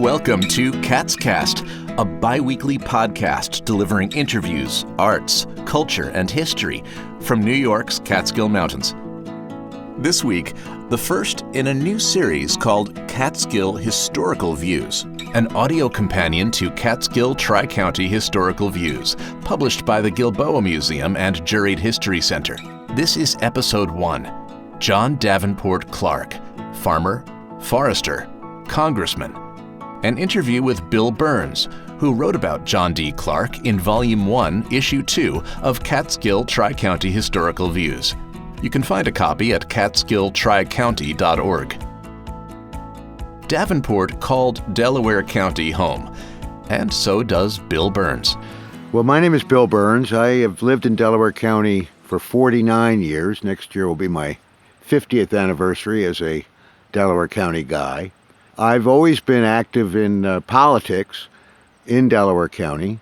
Welcome to Catcast, a bi-weekly podcast delivering interviews, arts, culture, and history from New York's Catskill Mountains. This week, the first in a new series called Catskill Historical Views, an audio companion to Catskill Tri-County Historical Views, published by the Gilboa Museum and Juried History Center. This is Episode 1, John Davenport Clarke, farmer, forester, congressman. An interview with Bill Birns, who wrote about John D. Clarke in Volume 1, Issue 2 of Catskill Tri-County Historical Views. You can find a copy at catskilltricounty.org. Davenport called Delaware County home, and so does Bill Birns. Well, my name is Bill Birns. I have lived in Delaware County for 49 years. Next year will be my 50th anniversary as a Delaware County guy. I've always been active in politics in Delaware County.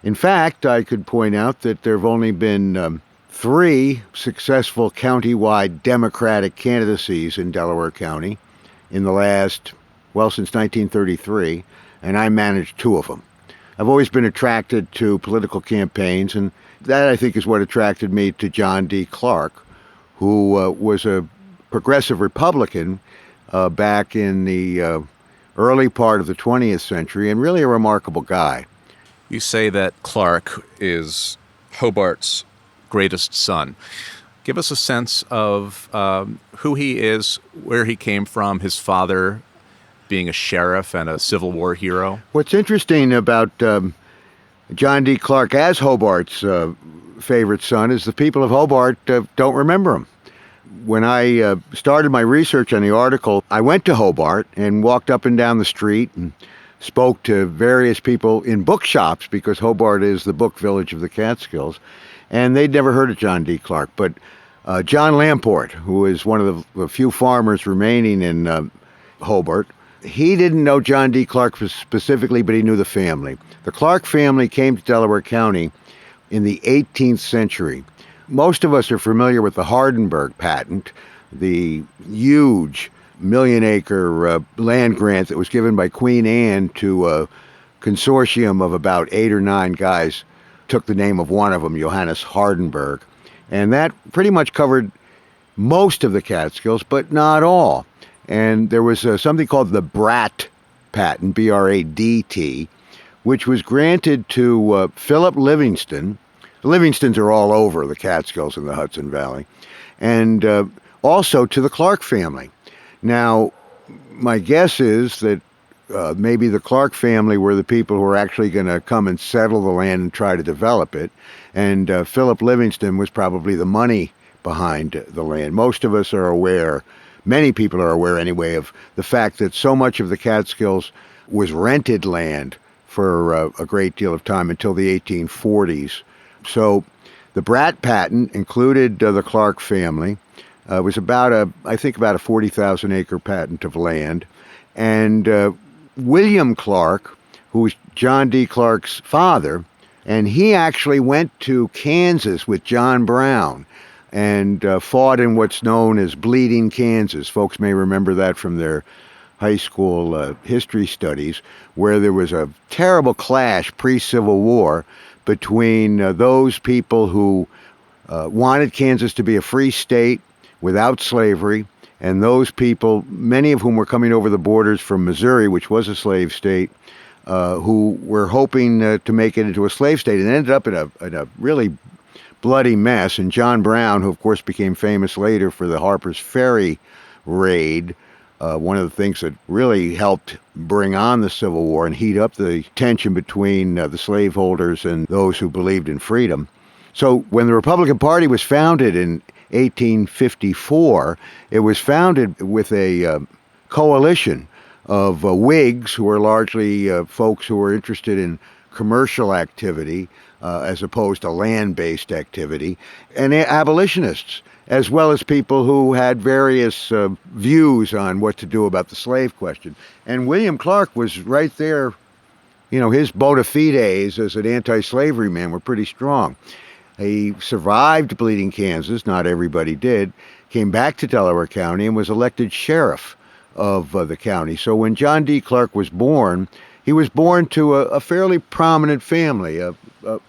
In fact, I could point out that there have only been 3 successful countywide Democratic candidacies in Delaware County in the last, since 1933, and I managed 2 of them. I've always been attracted to political campaigns, and that, I think, is what attracted me to John D. Clarke, who was a progressive Republican back in the early part of the 20th century, and really a remarkable guy. You say that Clarke is Hobart's greatest son. Give us a sense of who he is, where he came from, his father being a sheriff and a Civil War hero. What's interesting about John D. Clarke as Hobart's favorite son is the people of Hobart don't remember him. When I started my research on the article, I went to Hobart and walked up and down the street and spoke to various people in bookshops, because Hobart is the book village of the Catskills, and they'd never heard of John D. Clarke. But John Lamport, who is one of the few farmers remaining in Hobart, he didn't know John D. Clarke specifically, but he knew the family. The Clarke family came to Delaware County in the 18th century. Most of us are familiar with the Hardenberg patent, the huge million-acre land grant that was given by Queen Anne to a consortium of about 8 or 9 guys. Took the name of one of them, Johannes Hardenberg. And that pretty much covered most of the Catskills, but not all. And there was something called the Bradt patent, B-R-A-D-T, which was granted to Philip Livingston. The Livingstons are all over the Catskills and the Hudson Valley, and also to the Clarke family. Now, my guess is that maybe the Clarke family were the people who were actually going to come and settle the land and try to develop it, and Philip Livingston was probably the money behind the land. Most of us are aware, many people are aware anyway, of the fact that so much of the Catskills was rented land for a great deal of time until the 1840s. So the Bradt patent included the Clarke family. It was about a 40,000 acre patent of land. And William Clarke, who was John D. Clarke's father, and he actually went to Kansas with John Brown and fought in what's known as Bleeding Kansas. Folks may remember that from their high school history studies, where there was a terrible clash pre-Civil War between those people who wanted Kansas to be a free state without slavery, and those people, many of whom were coming over the borders from Missouri, which was a slave state, who were hoping to make it into a slave state, and ended up in a really bloody mess. And John Brown, who of course became famous later for the Harper's Ferry raid, one of the things that really helped bring on the Civil War and heat up the tension between the slaveholders and those who believed in freedom. So when the Republican Party was founded in 1854, it was founded with a coalition of Whigs, who were largely folks who were interested in commercial activity as opposed to land-based activity, and abolitionists, as well as people who had various views on what to do about the slave question. And William Clarke was right there. You know, his bona fides as an anti-slavery man were pretty strong. He survived Bleeding Kansas, not everybody did, came back to Delaware County and was elected sheriff of the county. So when John D. Clarke was born, he was born to a fairly prominent family,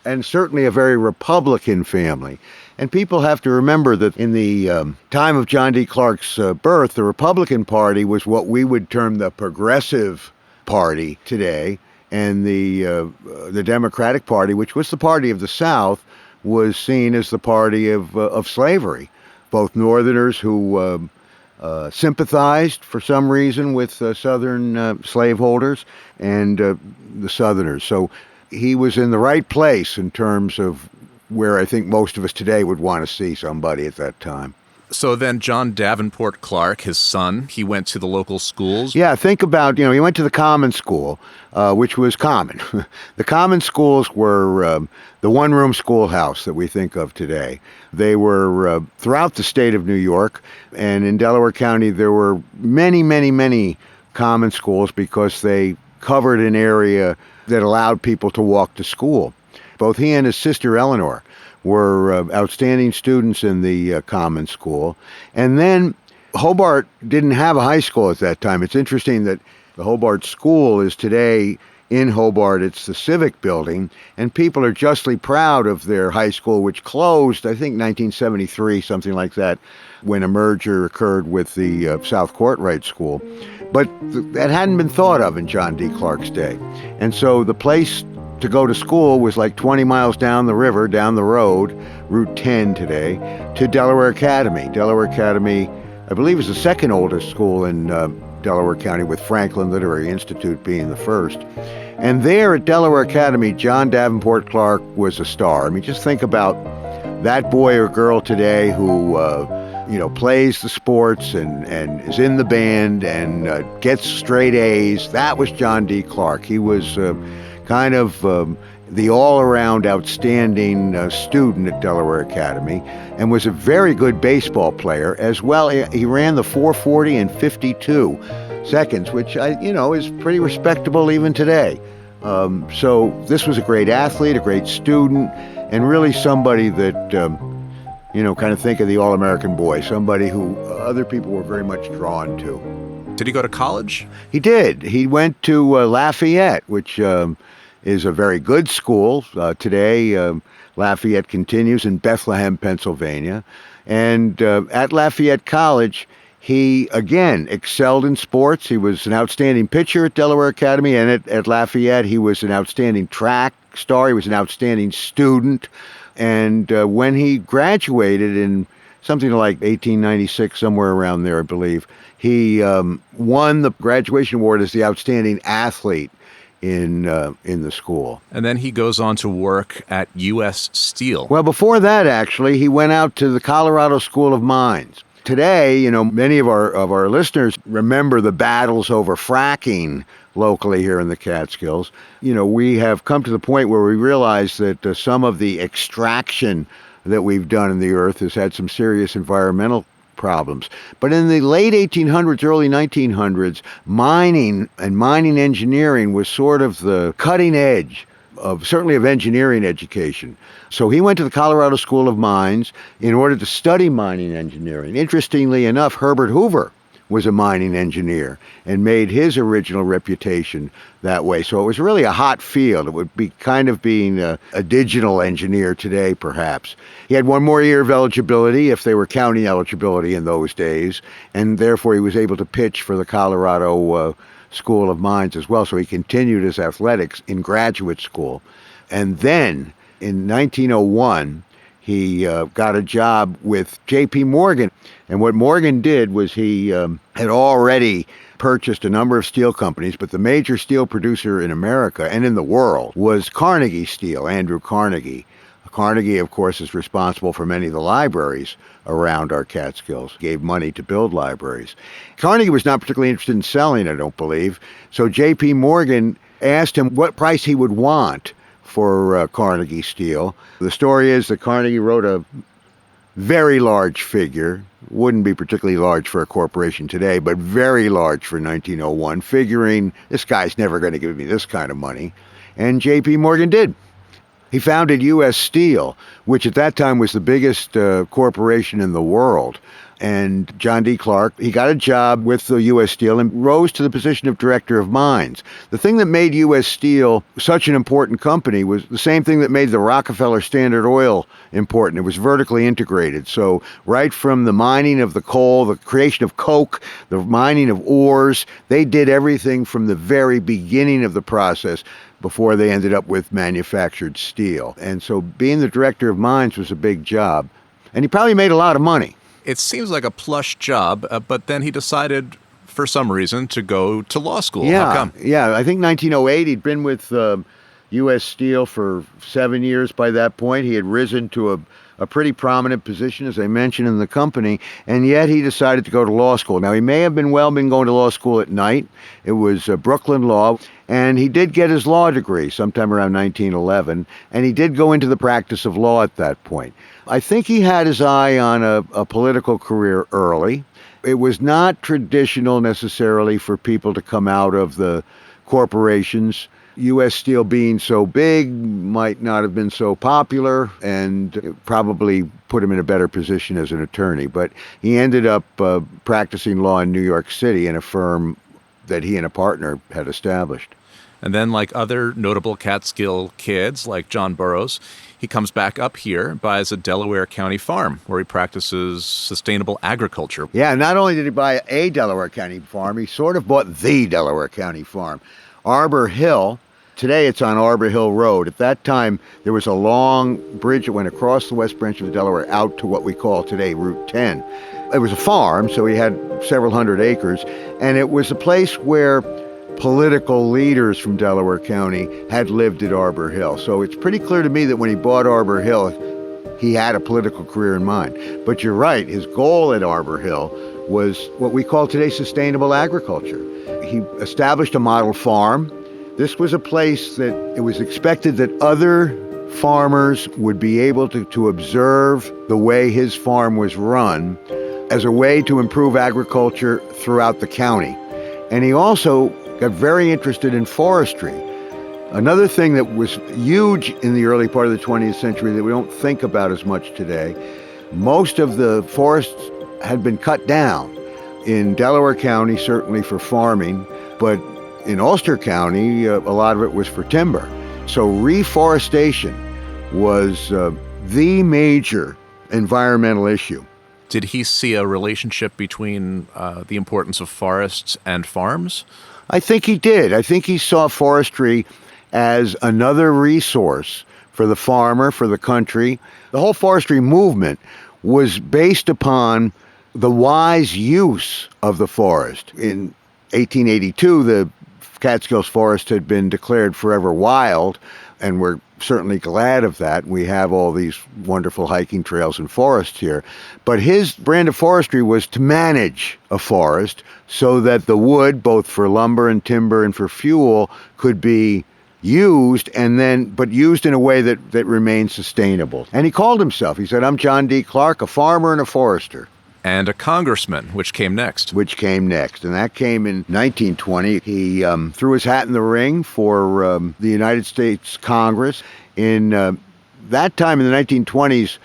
and certainly a very Republican family. And people have to remember that in the time of John D. Clarke's birth, the Republican Party was what we would term the progressive party today, and the Democratic Party, which was the party of the South, was seen as the party of slavery. Both Northerners who sympathized for some reason with Southern slaveholders and the Southerners. So he was in the right place in terms of where I think most of us today would want to see somebody at that time. So then John Davenport Clarke, his son, he went to the local schools? Yeah, think about, he went to the common school, which was common. The common schools were the one-room schoolhouse that we think of today. They were throughout the state of New York, and in Delaware County there were many, many, many common schools because they covered an area that allowed people to walk to school. Both he and his sister Eleanor were outstanding students in the common school. And then Hobart didn't have a high school at that time. It's interesting that the Hobart School is today in Hobart. It's the Civic Building, and people are justly proud of their high school, which closed, I think, 1973, something like that, when a merger occurred with the South Courtright School. But that hadn't been thought of in John D. Clarke's day. And so the place to go to school was like 20 miles down the river, down the road, Route 10 today, to Delaware Academy. Delaware Academy, I believe, is the second oldest school in Delaware County, with Franklin Literary Institute being the first. And there at Delaware Academy, John Davenport Clarke was a star. I mean, just think about that boy or girl today who plays the sports and is in the band and gets straight A's. That was John D. Clarke. He was kind of the all-around outstanding student at Delaware Academy, and was a very good baseball player as well. He ran the 440 in 52 seconds, which is pretty respectable even today. So this was a great athlete, a great student, and really somebody that kind of think of the all-American boy, somebody who other people were very much drawn to. Did he go to college? He did. He went to Lafayette, which is a very good school. Today, Lafayette continues in Bethlehem, Pennsylvania. And at Lafayette College, he, again, excelled in sports. He was an outstanding pitcher at Delaware Academy, and at Lafayette, he was an outstanding track star. He was an outstanding student. And when he graduated in something like 1896, somewhere around there, I believe, he won the graduation award as the outstanding athlete in the school. And then he goes on to work at U.S. Steel. Well, before that, actually, he went out to the Colorado School of Mines. Today, many of our listeners remember the battles over fracking locally here in the Catskills. We have come to the point where we realize that some of the extraction that we've done in the earth has had some serious environmental problems. But in the late 1800s, early 1900s, mining and mining engineering was sort of the cutting edge certainly of engineering education. So he went to the Colorado School of Mines in order to study mining engineering. Interestingly enough, Herbert Hoover was a mining engineer and made his original reputation that way. So it was really a hot field. It would be kind of being a digital engineer today, perhaps. He had one more year of eligibility, if they were counting eligibility in those days, and therefore he was able to pitch for the Colorado School of Mines as well. So he continued his athletics in graduate school. And then in 1901, he got a job with J.P. Morgan. And what Morgan did was he had already purchased a number of steel companies, but the major steel producer in America and in the world was Carnegie Steel, Andrew Carnegie. Carnegie, of course, is responsible for many of the libraries around our Catskills, gave money to build libraries. Carnegie was not particularly interested in selling, I don't believe, so J.P. Morgan asked him what price he would want for Carnegie Steel. The story is that Carnegie wrote a very large figure, wouldn't be particularly large for a corporation today, but very large for 1901, figuring this guy's never going to give me this kind of money. And J.P. Morgan did. He founded U.S. Steel, which at that time was the biggest corporation in the world. And John D. Clarke, he got a job with the U.S. Steel and rose to the position of director of mines. The thing that made U.S. Steel such an important company was the same thing that made the Rockefeller Standard Oil important. It was vertically integrated. So right from the mining of the coal, the creation of coke, the mining of ores, they did everything from the very beginning of the process before they ended up with manufactured steel. And so being the director of mines was a big job. And he probably made a lot of money. It seems like a plush job, but then he decided, for some reason, to go to law school. Yeah, How come? Yeah, I think 1908, he'd been with U.S. Steel for 7 years by that point. He had risen to a pretty prominent position, as I mentioned, in the company, and yet he decided to go to law school. Now, he may have been going to law school at night. It was Brooklyn Law, and he did get his law degree sometime around 1911, and he did go into the practice of law at that point. I think he had his eye on a political career early. It was not traditional necessarily for people to come out of the corporations. U.S. Steel being so big might not have been so popular, and it probably put him in a better position as an attorney. But he ended up practicing law in New York City in a firm that he and a partner had established. And then, like other notable Catskill kids, like John Burroughs, he comes back up here, buys a Delaware County farm where he practices sustainable agriculture. Yeah, not only did he buy a Delaware County farm, he sort of bought the Delaware County farm. Arbor Hill, today it's on Arbor Hill Road. At that time, there was a long bridge that went across the west branch of the Delaware out to what we call today Route 10. It was a farm, so he had several hundred acres, and it was a place where political leaders from Delaware County had lived at Arbor Hill. So it's pretty clear to me that when he bought Arbor Hill, he had a political career in mind. But you're right, his goal at Arbor Hill was what we call today sustainable agriculture. He established a model farm. This was a place that it was expected that other farmers would be able to observe the way his farm was run as a way to improve agriculture throughout the county. And he also got very interested in forestry. Another thing that was huge in the early part of the 20th century that we don't think about as much today, most of the forests had been cut down. In Delaware County, certainly for farming, but in Ulster County, a lot of it was for timber. So reforestation was the major environmental issue. Did he see a relationship between the importance of forests and farms? I think he did. I think he saw forestry as another resource for the farmer, for the country. The whole forestry movement was based upon the wise use of the forest. In 1882, the Catskills forest had been declared forever wild, and we're certainly glad of that. We have all these wonderful hiking trails and forests here. But his brand of forestry was to manage a forest so that the wood, both for lumber and timber and for fuel, could be used, but used in a way that remained sustainable. And he called himself, he said, "I'm John D. Clarke, a farmer and a forester." And a congressman, which came next. And that came in 1920. He threw his hat in the ring for the United States Congress. In that time, in the 1920s,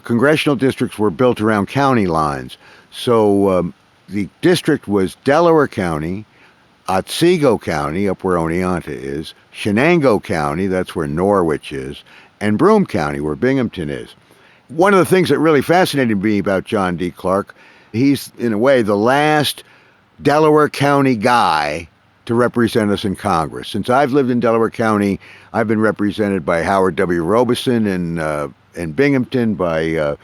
congressional districts were built around county lines. So the district was Delaware County, Otsego County, up where Oneonta is, Shenango County, that's where Norwich is, and Broome County, where Binghamton is. One of the things that really fascinated me about John D. Clarke, he's, in a way, the last Delaware County guy to represent us in Congress. Since I've lived in Delaware County, I've been represented by Howard W. Robeson in Binghamton, by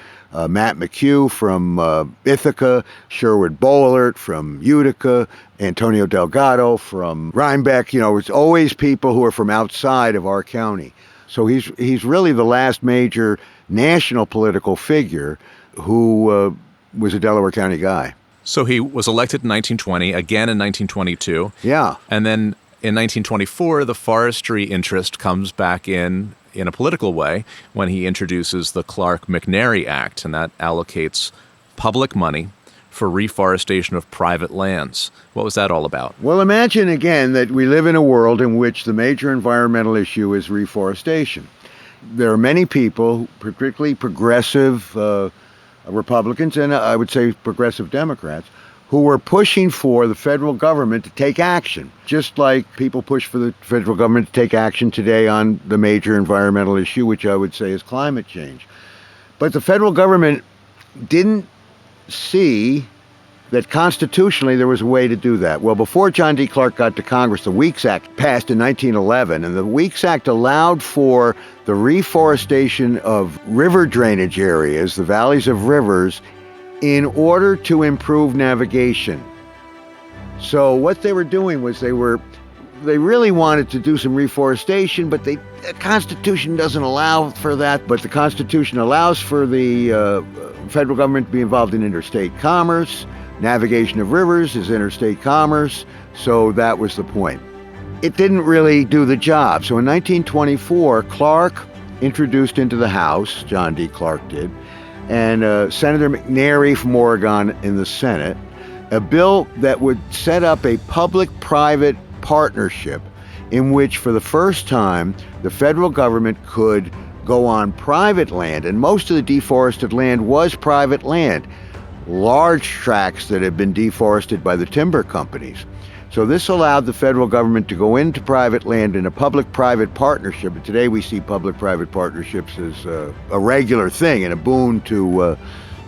Matt McHugh from Ithaca, Sherwood Boehlert from Utica, Antonio Delgado from Rhinebeck. You know, it's always people who are from outside of our county. So he's really the last major national political figure who was a Delaware County guy. So he was elected in 1920, again in 1922. Yeah. And then in 1924, the forestry interest comes back in a political way when he introduces the Clark-McNary Act, and that allocates public money for reforestation of private lands. What was that all about? Well, imagine again that we live in a world in which the major environmental issue is reforestation. there are many people, particularly progressive Republicans and I would say progressive Democrats, who were pushing for the federal government to take action, just like people push for the federal government to take action today on the major environmental issue, which I would say is climate change. But the federal government didn't see that constitutionally there was a way to do that. Well, before John D. Clarke got to Congress, the Weeks Act passed in 1911, and the Weeks Act allowed for the reforestation of river drainage areas, the valleys of rivers, in order to improve navigation. So what they were doing was they really wanted to do some reforestation, but the Constitution doesn't allow for that, but the Constitution allows for the federal government to be involved in interstate commerce. Navigation of rivers is interstate commerce, so that was the point. It didn't really do the job. So in 1924, Clarke introduced into the House, John D. Clarke did, and Senator McNary from Oregon in the Senate, a bill that would set up a public-private partnership in which, for the first time, the federal government could go on private land, and most of the deforested land was private land. Large tracts that had been deforested by the timber companies. So this allowed the federal government to go into private land in a public-private partnership. And today we see public-private partnerships as a regular thing and a boon to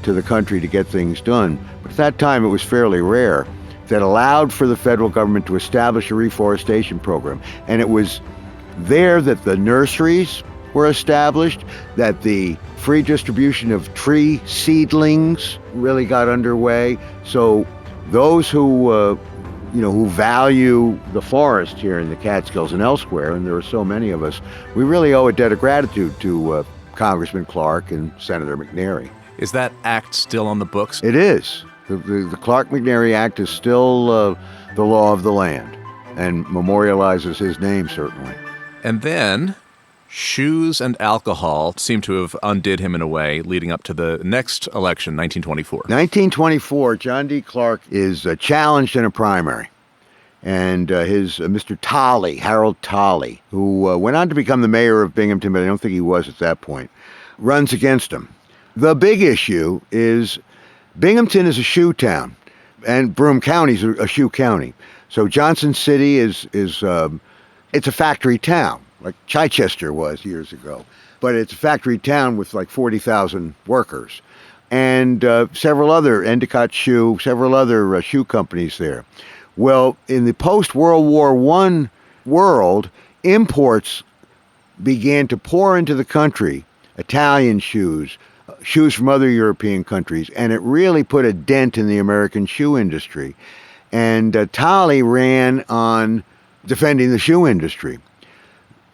the country to get things done. But at that time it was fairly rare. That allowed for the federal government to establish a reforestation program. And it was there that the nurseries were established, that the free distribution of tree seedlings really got underway. So those who value the forest here in the Catskills and elsewhere, and there are so many of us, we really owe a debt of gratitude to Congressman Clarke and Senator McNary. Is that act still on the books? It is. The Clarke-McNary Act is still the law of the land and memorializes his name, certainly. And then shoes and alcohol seem to have undid him in a way, leading up to the next election, 1924. 1924, John D. Clarke is challenged in a primary. And his Mr. Tolley, Harold Tolley, who went on to become the mayor of Binghamton, but I don't think he was at that point, runs against him. The big issue is Binghamton is a shoe town, and Broome County is a shoe county. So Johnson City is it's a factory town, like Chichester was years ago. But it's a factory town with like 40,000 workers. And several other, Endicott Shoe, several other shoe companies there. Well, in the post-World War I world, imports began to pour into the country, Italian shoes, shoes from other European countries, and it really put a dent in the American shoe industry. And Tolley ran on defending the shoe industry.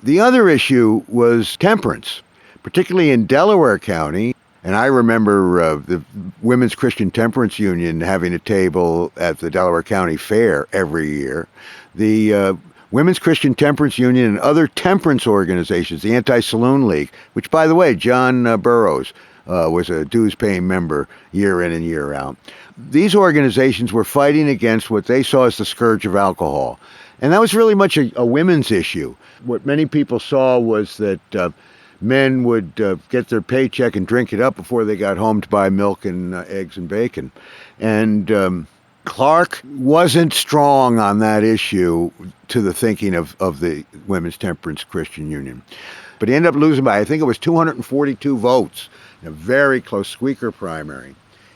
The other issue was temperance, particularly in Delaware County. And I remember the Women's Christian Temperance Union having a table at the Delaware County Fair every year. The Women's Christian Temperance Union and other temperance organizations, the Anti-Saloon League, which, by the way, John Burroughs was a dues-paying member year in and year out. These organizations were fighting against what they saw as the scourge of alcohol. And that was really much a women's issue. What many people saw was that men would get their paycheck and drink it up before they got home to buy milk and eggs and bacon. And Clarke wasn't strong on that issue to the thinking of the Women's Temperance Christian Union. But he ended up losing by, I think it was 242 votes in a very close squeaker primary.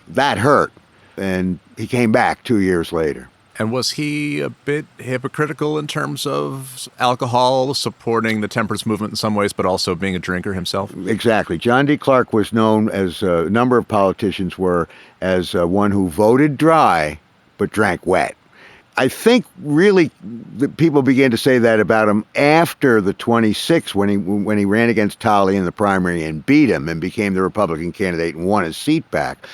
That hurt. And he came back 2 years later. And was he a bit hypocritical in terms of alcohol, supporting the temperance movement in some ways, but also being a drinker himself? Exactly. John D. Clarke was known, as a number of politicians were, as one who voted dry but drank wet. I think really the people began to say that about him after the 26 when he ran against Tolley in the primary and beat him and became the Republican candidate and won his seat back.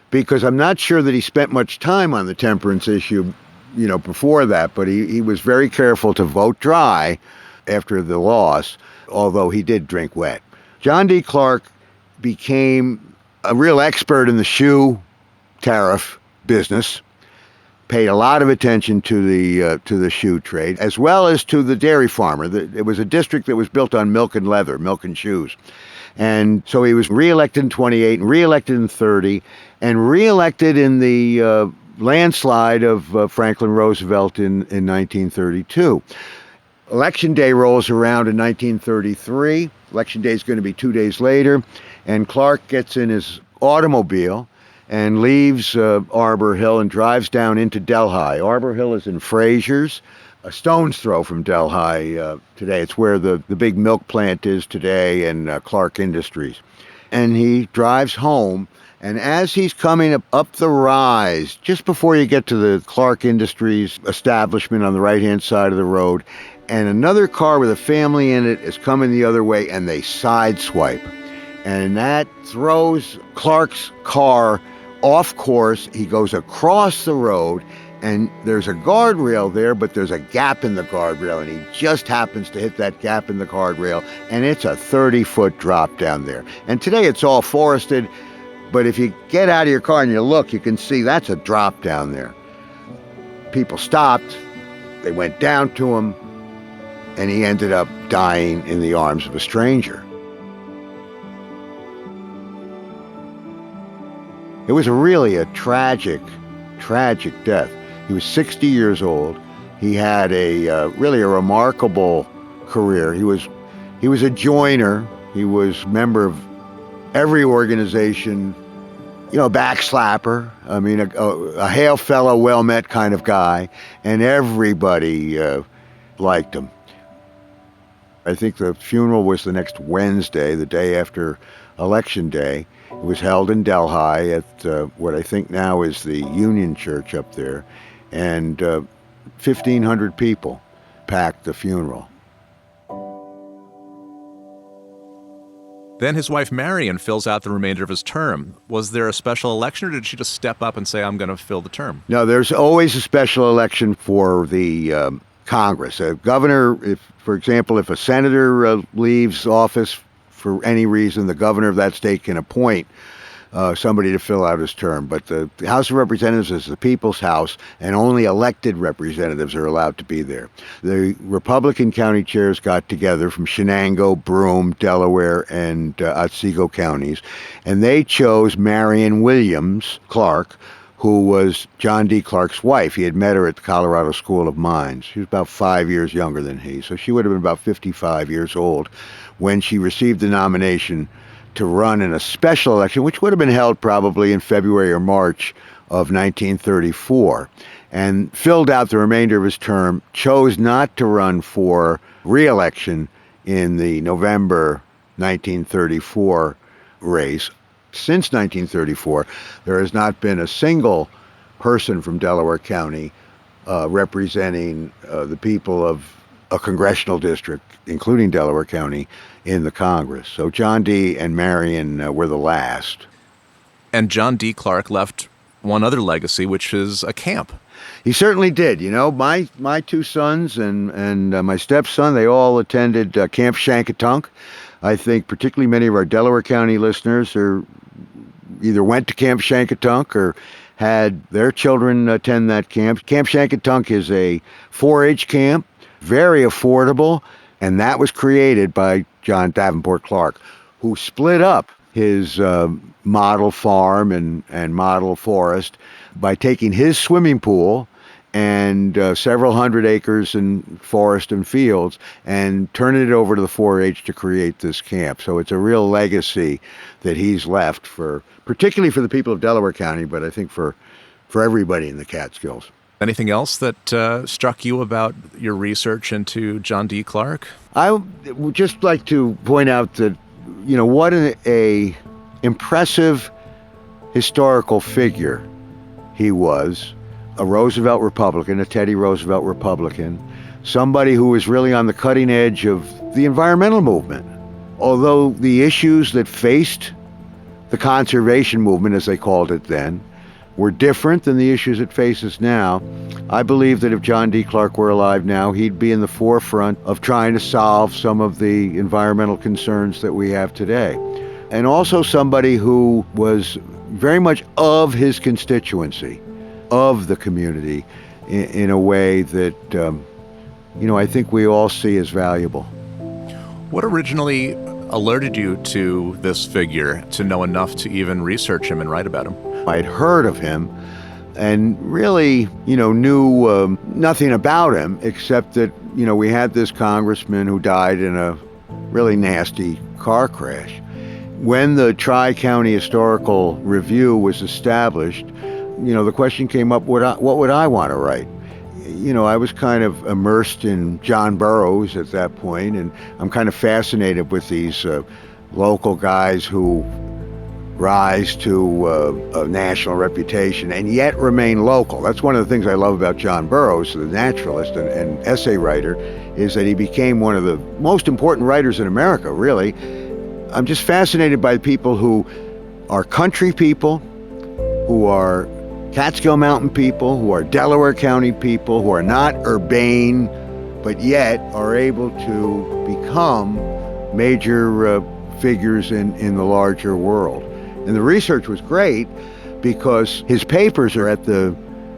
Because I'm not sure that he spent much time on the temperance issue, before that, but he was very careful to vote dry after the loss, although he did drink wet. John D. Clarke became a real expert in the shoe tariff business, paid a lot of attention to the shoe trade, as well as to the dairy farmer. It was a district that was built on milk and leather, milk and shoes. And so he was reelected in 28 and reelected in 30 and reelected in the landslide of Franklin Roosevelt in 1932. Election day rolls around in 1933. Election day is going to be 2 days later, and Clarke gets in his automobile and leaves Arbor Hill and drives down into Delhi. Arbor Hill is in Fraser's, a stone's throw from Delhi today. It's where the big milk plant is today and Clarke Industries. And he drives home, and as he's coming up the rise, just before you get to the Clarke Industries establishment on the right-hand side of the road, and another car with a family in it is coming the other way, and they sideswipe. And that throws Clarke's car off course. He goes across the road, and there's a guardrail there, but there's a gap in the guardrail, and he just happens to hit that gap in the guardrail, and it's a 30-foot drop down there. And today it's all forested, but if you get out of your car and you look, you can see that's a drop down there. People stopped, they went down to him, and he ended up dying in the arms of a stranger. It was really a tragic death. He was 60 years old. He had really a remarkable career. He was a joiner. He was a member of every organization, backslapper. I mean, a hail fellow, well-met kind of guy, and everybody liked him. I think the funeral was the next Wednesday, the day after Election Day. It was held in Delhi at what I think now is the Union Church up there, and 1,500 people packed the funeral. Then his wife Marion fills out the remainder of his term. Was there a special election, or did she just step up and say, I'm going to fill the term? No, there's always a special election for the Congress. A governor, for example, if a senator leaves office for any reason, the governor of that state can appoint somebody to fill out his term. But the House of Representatives is the people's house, and only elected representatives are allowed to be there. The Republican county chairs got together from Shenango, Broome, Delaware, and Otsego counties, and they chose Marion Williams Clarke, who was John D. Clarke's wife. He had met her at the Colorado School of Mines. She was about 5 years younger than he, so she would have been about 55 years old when she received the nomination to run in a special election, which would have been held probably in February or March of 1934, and filled out the remainder of his term, chose not to run for re-election in the November 1934 race. Since 1934, there has not been a single person from Delaware County representing the people of a congressional district, including Delaware County, in the Congress. So John D. and Marion were the last. And John D. Clarke left one other legacy, which is a camp. He certainly did. My two sons and my stepson, they all attended Camp Shankatunk. I think particularly many of our Delaware County listeners either went to Camp Shankatunk or had their children attend that camp. Camp Shankatunk is a 4-H camp, very affordable, and that was created by John Davenport Clarke, who split up his model farm and model forest by taking his swimming pool and several hundred acres in forest and fields and turning it over to the 4-H to create this camp. So it's a real legacy that he's left, particularly for the people of Delaware County, but I think for everybody in the Catskills. Anything else that struck you about your research into John D. Clarke? I would just like to point out that, what a impressive historical figure he was. A Roosevelt Republican, a Teddy Roosevelt Republican, somebody who was really on the cutting edge of the environmental movement. Although the issues that faced the conservation movement, as they called it then, were different than the issues it faces now, I believe that if John D. Clarke were alive now, he'd be in the forefront of trying to solve some of the environmental concerns that we have today. And also somebody who was very much of his constituency. of the community in a way that, I think we all see as valuable. What originally alerted you to this figure, to know enough to even research him and write about him? I'd heard of him and really, knew nothing about him except that, we had this congressman who died in a really nasty car crash. When the Tri-County Historical Review was established, the question came up, what would I want to write? I was kind of immersed in John Burroughs at that point, and I'm kind of fascinated with these local guys who rise to a national reputation and yet remain local. That's one of the things I love about John Burroughs, the naturalist and essay writer, is that he became one of the most important writers in America, really. I'm just fascinated by people who are country people, who are Catskill Mountain people, who are Delaware County people, who are not urbane, but yet are able to become major figures in the larger world. And the research was great because his papers are at the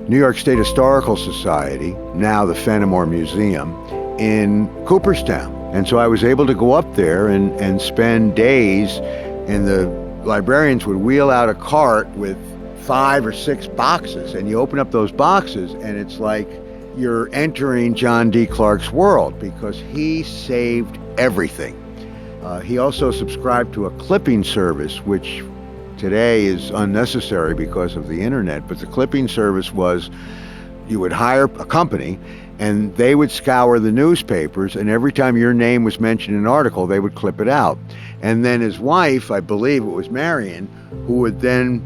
New York State Historical Society, now the Fenimore Museum, in Cooperstown. And so I was able to go up there and spend days, and the librarians would wheel out a cart with 5 or 6 boxes, and you open up those boxes and it's like you're entering John D. Clarke's world because he saved everything. He also subscribed to a clipping service, which today is unnecessary because of the internet, but the clipping service was you would hire a company and they would scour the newspapers, and every time your name was mentioned in an article, they would clip it out. And then his wife, I believe it was Marion, who would then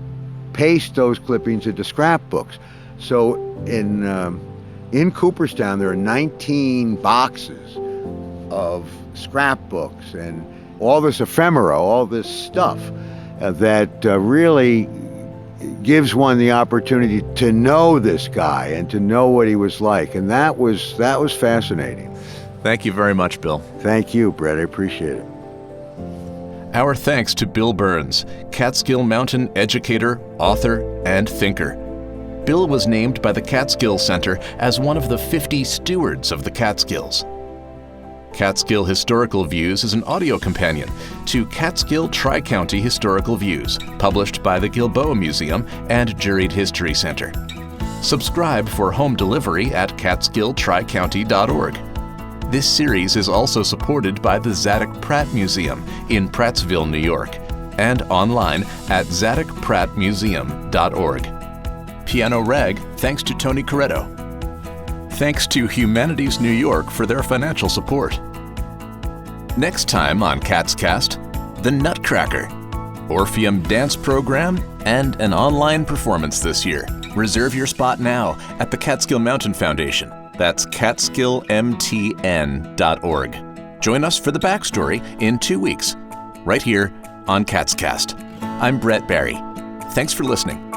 paste those clippings into scrapbooks. So in Cooperstown, there are 19 boxes of scrapbooks and all this ephemera, all this stuff that really gives one the opportunity to know this guy and to know what he was like. And that was fascinating. Thank you very much, Bill. Thank you, Brett. I appreciate it. Our thanks to Bill Birns, Catskill Mountain educator, author, and thinker. Bill was named by the Catskill Center as one of the 50 stewards of the Catskills. Catskill Historical Views is an audio companion to Catskill Tri-County Historical Views, published by the Gilboa Museum and Juried History Center. Subscribe for home delivery at catskilltricounty.org. This series is also supported by the Zadock Pratt Museum in Prattsville, New York, and online at zadockprattmuseum.org. Piano Reg, thanks to Tony Corretto. Thanks to Humanities New York for their financial support. Next time on Catscast, The Nutcracker, Orpheum dance program, and an online performance this year. Reserve your spot now at the Catskill Mountain Foundation. That's catskillmtn.org. Join us for the backstory in 2 weeks, right here on Catscast. I'm Brett Barry. Thanks for listening.